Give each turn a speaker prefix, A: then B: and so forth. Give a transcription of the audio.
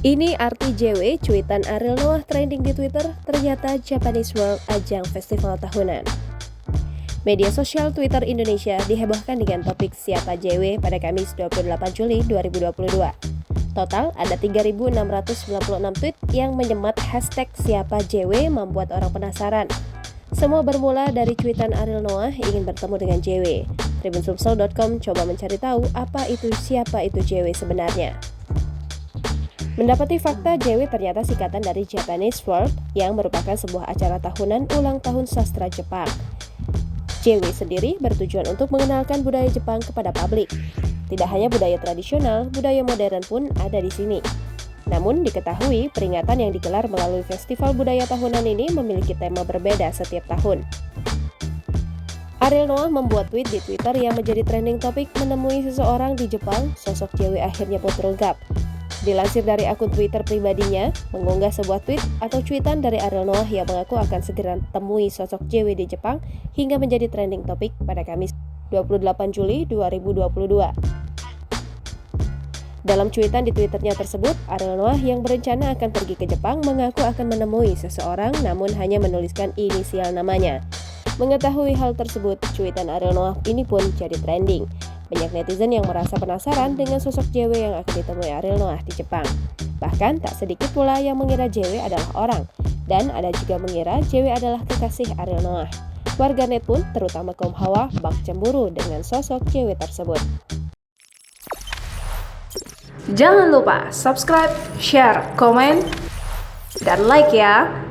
A: Ini arti JW, cuitan Ariel Noah trending di Twitter, ternyata Japanese World ajang festival tahunan. Media sosial Twitter Indonesia dihebohkan dengan topik siapa JW pada Kamis 28 Juli 2022. Total ada 3.696 tweet yang menyemat hashtag siapa JW membuat orang penasaran. Semua bermula dari cuitan Ariel Noah ingin bertemu dengan JW. Tribunsumsel.com coba mencari tahu siapa itu JW sebenarnya. Mendapati fakta, JW ternyata singkatan dari Japanese World yang merupakan sebuah acara tahunan ulang tahun sastra Jepang. JW sendiri bertujuan untuk mengenalkan budaya Jepang kepada publik. Tidak hanya budaya tradisional, budaya modern pun ada di sini. Namun diketahui peringatan yang digelar melalui festival budaya tahunan ini memiliki tema berbeda setiap tahun. Ariel Noah membuat tweet di Twitter yang menjadi trending topik menemui seseorang di Jepang, sosok JW akhirnya pun terungkap. Dilansir dari akun Twitter pribadinya, mengunggah sebuah tweet atau cuitan dari Ariel Noah yang mengaku akan segera temui sosok JW di Jepang hingga menjadi trending topik pada Kamis 28 Juli 2022. Dalam cuitan di Twitternya tersebut, Ariel Noah yang berencana akan pergi ke Jepang mengaku akan menemui seseorang namun hanya menuliskan inisial namanya. Mengetahui hal tersebut, cuitan Ariel Noah ini pun jadi trending. Banyak netizen yang merasa penasaran dengan sosok JW yang akan ditemui Ariel Noah di Jepang. Bahkan tak sedikit pula yang mengira JW adalah orang, dan ada juga mengira JW adalah kekasih Ariel Noah. Warganet pun, terutama kaum hawa, bak cemburu dengan sosok JW tersebut.
B: Jangan lupa subscribe, share, komen, dan like ya!